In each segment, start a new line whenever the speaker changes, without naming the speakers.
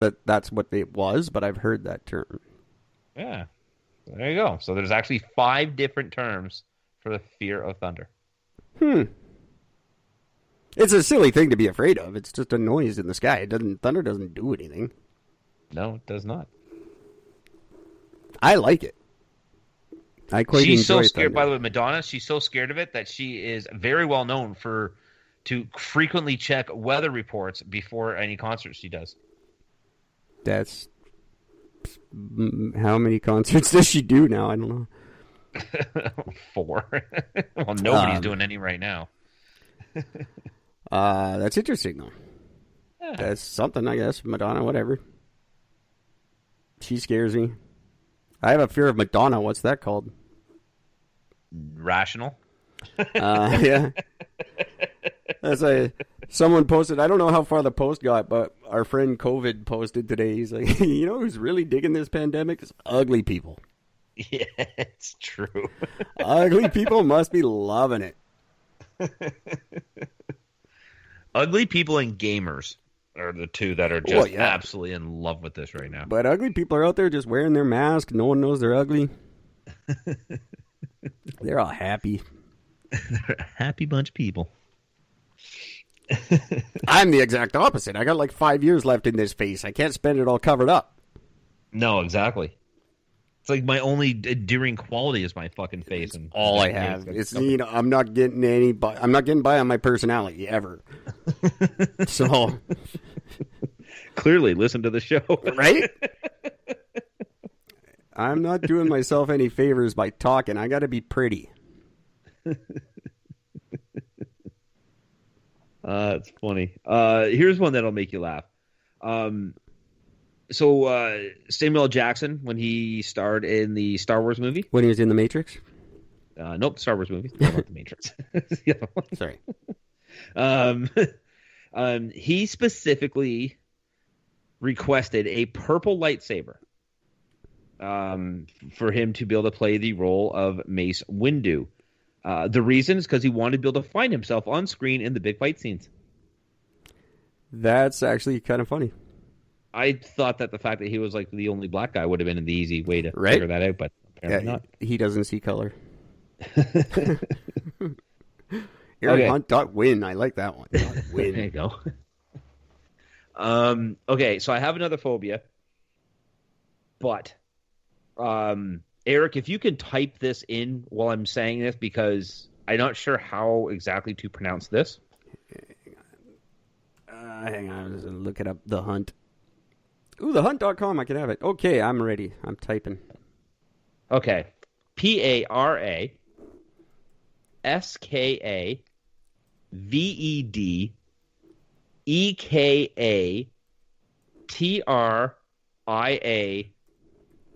that that's what it was, but I've heard that term.
Yeah. There you go. So there's actually 5 different terms for the fear of thunder.
It's a silly thing to be afraid of. It's just a noise in the sky. Thunder doesn't do anything.
No, it does not.
I like it. I quite
She's
enjoy
so scared.
thunder.
By the way, Madonna, she's so scared of it that she is very well known to frequently check weather reports before any concerts she does.
That's how many concerts does she do now? I don't know.
4. Well, nobody's doing any right now.
That's interesting though.
Yeah.
That's something, I guess. Madonna, whatever. She scares me. I have a fear of Madonna. What's that called?
Rational.
Yeah. Someone posted. I don't know how far the post got, but our friend COVID posted today. He's like, you know who's really digging this pandemic? It's ugly people.
Yeah, it's true.
Ugly people must be loving it.
Ugly people and gamers are the two that are just absolutely in love with this right now.
But ugly people are out there just wearing their mask. No one knows they're ugly. They're all happy.
They're a happy bunch of people.
I'm the exact opposite. I got like 5 years left in this face. I can't spend it all covered up.
No, exactly. It's like my only endearing quality is my fucking face, and
all I have. It's I'm not getting I'm not getting by on my personality ever. So
clearly, listen to the show,
right? I'm not doing myself any favors by talking. I got to be pretty.
It's funny. Here's one that'll make you laugh. So Samuel L. Jackson, when he starred in the Star Wars movie,
when he was in the Matrix.
Nope, Star Wars movie, not the Matrix. The other one.
Sorry.
He specifically requested a purple lightsaber for him to be able to play the role of Mace Windu. The reason is because he wanted to be able to find himself on screen in the big fight scenes.
That's actually kind of funny.
I thought that the fact that he was like the only black guy would have been the easy way to figure that out, but apparently not.
He doesn't see color. Aaron Hunt win. I like that one. Win.
There you go. Okay, so I have another phobia, but Eric, if you can type this in while I'm saying this, because I'm not sure how exactly to pronounce this.
Hang on, I'm just gonna look it up. The Hunt. Ooh, thehunt.com. I can have it. Okay, I'm ready. I'm typing.
Okay. Paraskavedia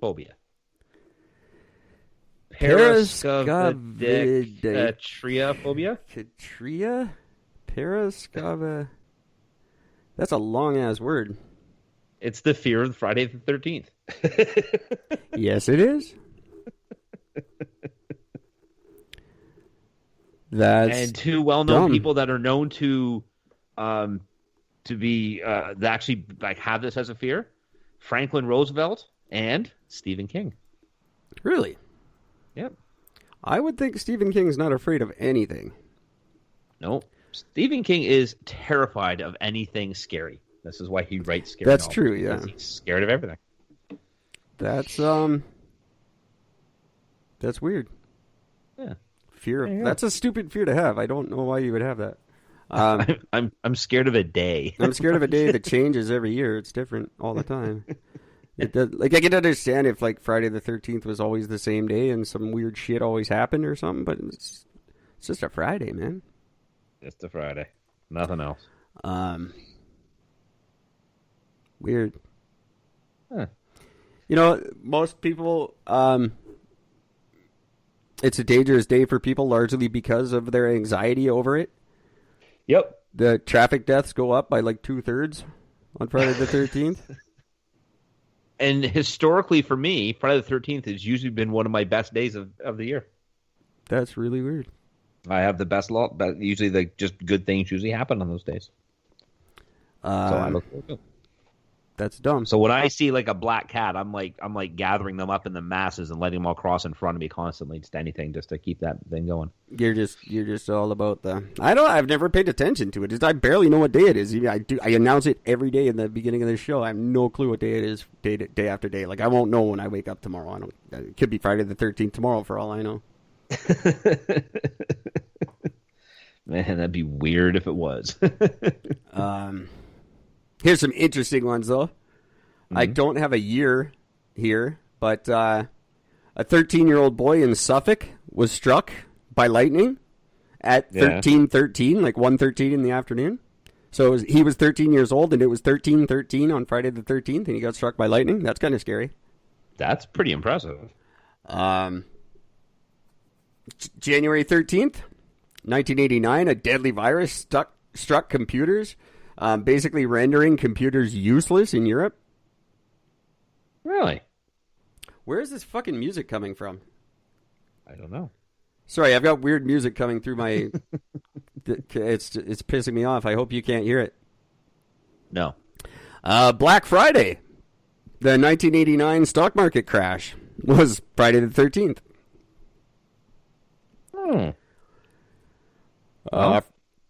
phobia. Paraskavedicatria phobia?
Katria? Paraskava. That's a long-ass word.
It's the fear of Friday the 13th.
Yes, it is.
And two well-known people that are known to be that actually like have this as a fear: Franklin Roosevelt and Stephen King.
Really?
Yep.
I would think Stephen King's not afraid of anything.
No, Stephen King is terrified of anything scary. This is why he writes scary
That's
novels,
true, yeah.
He's scared of everything.
That's weird.
Yeah.
Fear of that's a stupid fear to have. I don't know why you would have that.
I'm scared of a day.
I'm scared of a day that changes every year. It's different all the time. It does, like I can understand if like Friday the 13th was always the same day and some weird shit always happened or something, but it's just a Friday, man.
Just a Friday. Nothing else.
Weird.
Huh.
You know, most people, it's a dangerous day for people largely because of their anxiety over it.
Yep.
The traffic deaths go up by like 2/3 on Friday the 13th.
And historically for me, Friday the 13th has usually been one of my best days of the year.
That's really weird.
I have the best lot, but usually just good things usually happen on those days. So I look forward to it.
That's dumb.
So when I see like a black cat, I'm like gathering them up in the masses and letting them all cross in front of me constantly, just anything, just to keep that thing going.
You're just all about the. I've never paid attention to it. I barely know what day it is. I announce it every day in the beginning of the show. I have no clue what day it is, day after day. Like I won't know when I wake up tomorrow. I don't. It could be Friday the 13th tomorrow for all I know.
Man, that'd be weird if it was.
Here's some interesting ones, though. Mm-hmm. I don't have a year here, but a 13-year-old boy in Suffolk was struck by lightning at 13:13, like 1:13 in the afternoon. So he was 13 years old, and it was 13:13 on Friday the 13th, and he got struck by lightning. That's kind of scary.
That's pretty impressive.
January 13th, 1989, a deadly virus struck computers, basically rendering computers useless in Europe.
Really?
Where is this fucking music coming from?
I don't know.
Sorry, I've got weird music coming through my... It's pissing me off. I hope you can't hear it.
No.
Black Friday. The 1989 stock market crash was Friday the 13th.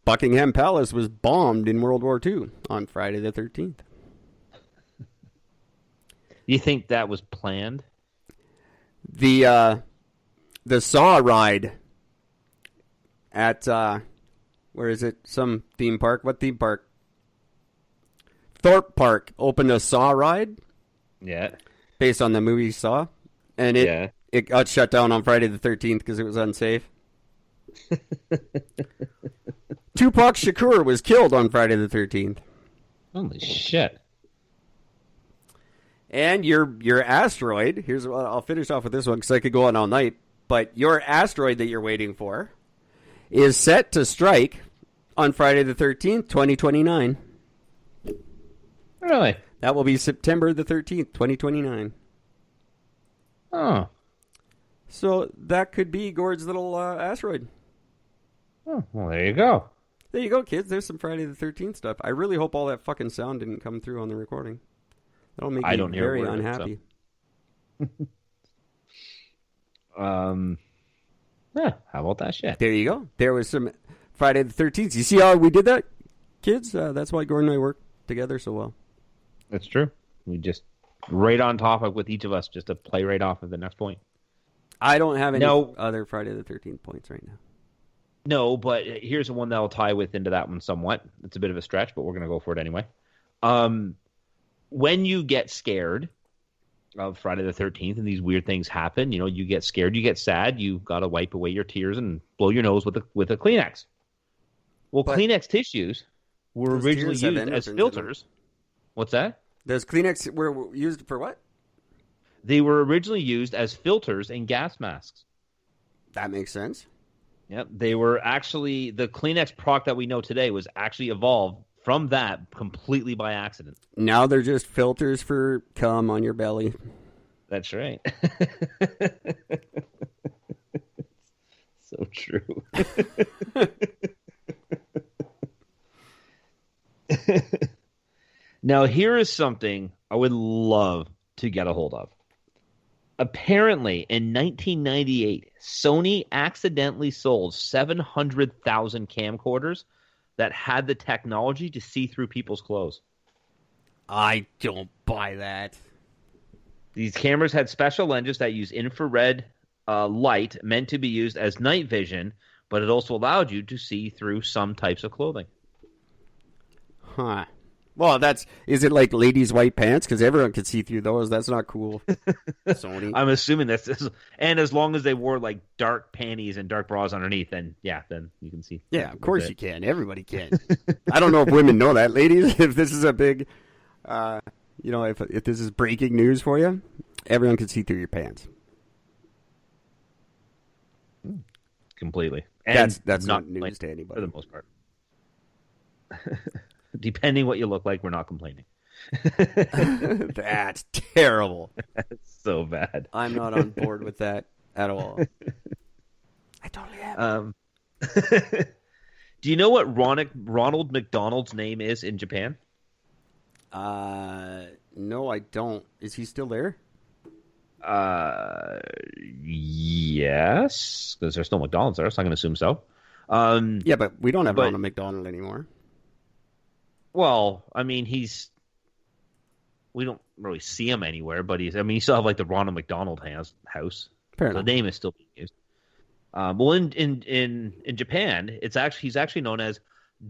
Buckingham Palace was bombed in World War II on Friday the 13th.
You think that was planned?
The Saw ride at where is it? Some theme park. What theme park? Thorpe Park opened a Saw ride.
Yeah.
Based on the movie Saw, and it got shut down on Friday the 13th because it was unsafe. Tupac Shakur was killed on Friday the 13th.
Holy shit.
And your asteroid, here's what I'll finish off with this one because I could go on all night, but your asteroid that you're waiting for is set to strike on Friday the 13th, 2029.
Really?
That will be September the 13th, 2029.
Oh.
So that could be Gord's little asteroid.
Oh, well, there you go.
There you go, kids. There's some Friday the 13th stuff. I really hope all that fucking sound didn't come through on the recording. That'll make me very unhappy.
Yeah, how about that shit?
There you go. There was some Friday the 13th. You see how we did that, kids? That's why Gordon and I work together so well.
That's true. We just right on topic with each of us just to play right off of the next point.
I don't have any other Friday the 13th points right now.
No, but here's the one that'll tie into that one somewhat. It's a bit of a stretch, but we're going to go for it anyway. When you get scared of Friday the 13th and these weird things happen, you get scared, you get sad, you got to wipe away your tears and blow your nose with a Kleenex. Well, Kleenex tissues were originally used as filters. What's that?
Those Kleenex were used for what?
They were originally used as filters in gas masks.
That makes sense.
Yep, they were actually, the Kleenex product that we know today was actually evolved from that completely by accident.
Now they're just filters for cum on your belly.
That's right. So true. Now, here is something I would love to get a hold of. Apparently, in 1998, Sony accidentally sold 700,000 camcorders that had the technology to see through people's clothes.
I don't buy that.
These cameras had special lenses that use infrared light meant to be used as night vision, but it also allowed you to see through some types of clothing.
Huh. Well, is it like ladies' white pants? Because everyone could see through those. That's not cool. Sony.
I'm assuming that's, and as long as they wore like dark panties and dark bras underneath, then you can see.
Yeah, of course you can. Everybody can. I don't know if women know that, ladies. If this is a big, if this is breaking news for you, everyone can see through your pants.
Completely. And
that's not news to anybody
for the most part. Depending what you look like, we're not complaining.
That's terrible.
That's so bad.
I'm not on board with that at all. I totally am.
Do you know what Ronald McDonald's name is in Japan?
No, I don't. Is he still there?
Yes, because there's still McDonald's there, so I'm going to assume so.
Yeah, but we don't have Ronald McDonald anymore.
Well, I mean, we don't really see him anywhere, but you still have like the Ronald McDonald house.
Fair
The
enough.
name is still being used. Well, in Japan, he's actually known as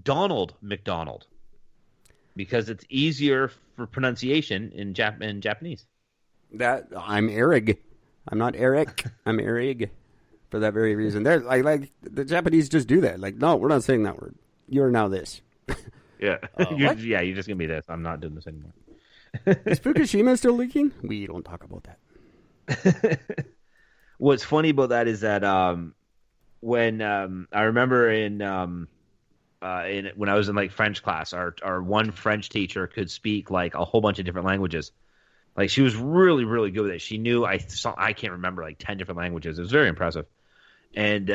Donald McDonald because it's easier for pronunciation in Japanese.
I'm Eric. I'm not Eric. I'm Eric. For that very reason, they're like the Japanese just do that. Like, no, we're not saying that word. You're now this.
Yeah,
what?
You're just gonna be this. I'm not doing this anymore.
Is Fukushima still leaking? We don't talk about that.
What's funny about that is that when I remember in when I was in like French class, our one French teacher could speak like a whole bunch of different languages. Like she was really, really good with it. She knew I can't remember like 10 different languages. It was very impressive. And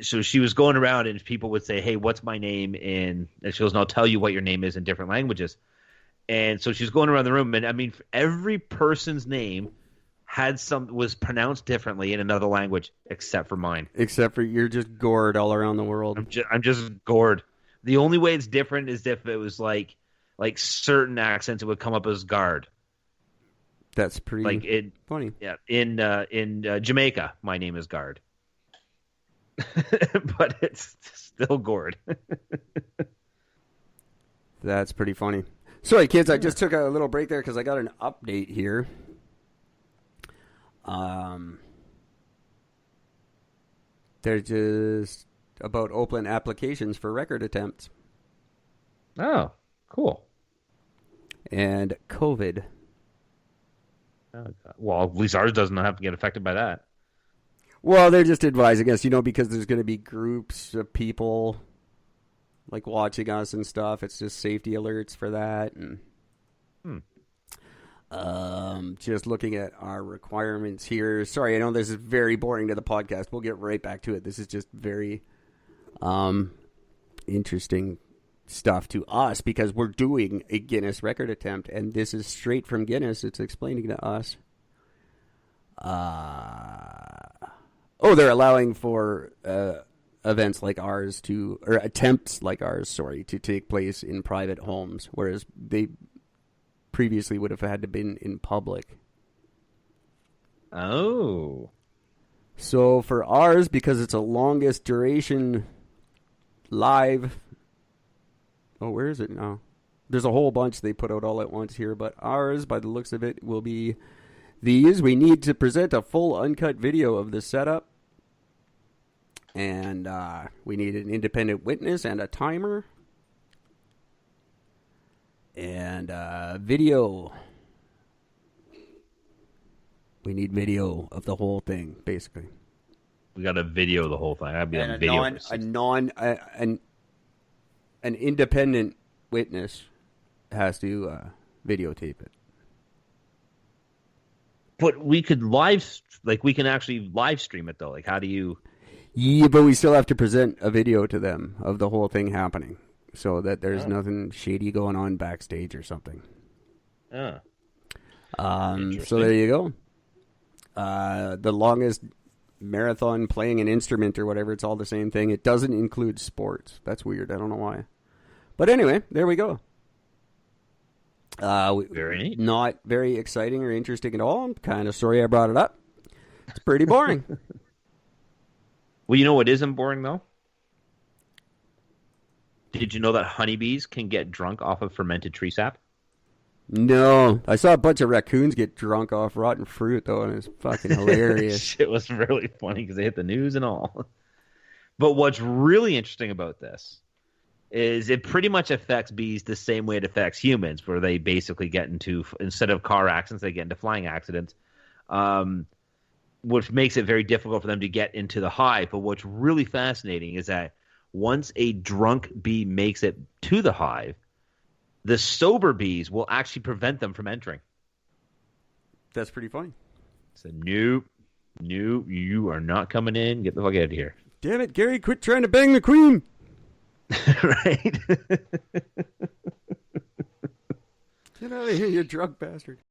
so she was going around and people would say, "Hey, what's my name?" And she goes, "And I'll tell you what your name is in different languages." And so she's going around the room, and I mean, every person's name was pronounced differently in another language except for mine.
Except for you're just Gord all around the world.
I'm just Gord. The only way it's different is if it was like certain accents, it would come up as guard.
That's pretty funny.
Yeah, in Jamaica, my name is Guard, but it's still Gord.
That's pretty funny. Sorry, kids, I just took a little break there because I got an update here. They're just about open applications for record attempts.
Oh, cool.
And COVID.
Oh, well, at least ours doesn't have to get affected by that.
Well, they're just advising us, because there's going to be groups of people like watching us and stuff. It's just safety alerts for that. And just looking at our requirements here. Sorry, I know this is very boring to the podcast. We'll get right back to it. This is just very interesting stuff to us because we're doing a Guinness record attempt, and this is straight from Guinness. It's explaining to us. They're allowing for events like ours or attempts like ours, to take place in private homes, whereas they previously would have had to been in public.
Oh.
So for ours, because it's a longest duration live... Oh, where is it now? There's a whole bunch they put out all at once here, but ours, by the looks of it, will be these. We need to present a full uncut video of the setup. And we need an independent witness and a timer. And video. We need video of the whole thing, basically.
We got to video the whole thing. I'd be on video.
An independent witness has to videotape it.
But we could we can actually live stream it though. Like, how do you?
Yeah, but we still have to present a video to them of the whole thing happening, so that there's nothing shady going on backstage or something.
Oh.
So there you go. The longest marathon playing an instrument or whatever, it's all the same thing. It doesn't include sports. That's weird. I don't know why. But anyway, there we go.
Very neat.
Not very exciting or interesting at all. I'm kind of sorry I brought it up. It's pretty boring.
Well, you know what isn't boring, though? Did you know that honeybees can get drunk off of fermented tree sap?
No. I saw a bunch of raccoons get drunk off rotten fruit, though, and it's fucking hilarious.
It was really funny because they hit the news and all. But what's really interesting about this is it pretty much affects bees the same way it affects humans, where they basically get into, instead of car accidents, they get into flying accidents, which makes it very difficult for them to get into the hive. But what's really fascinating is that once a drunk bee makes it to the hive, the sober bees will actually prevent them from entering.
That's pretty funny.
So, nope, you are not coming in. Get the fuck out of here.
Damn it, Gary, quit trying to bang the queen.
Right?
Get out of here, you drunk bastard.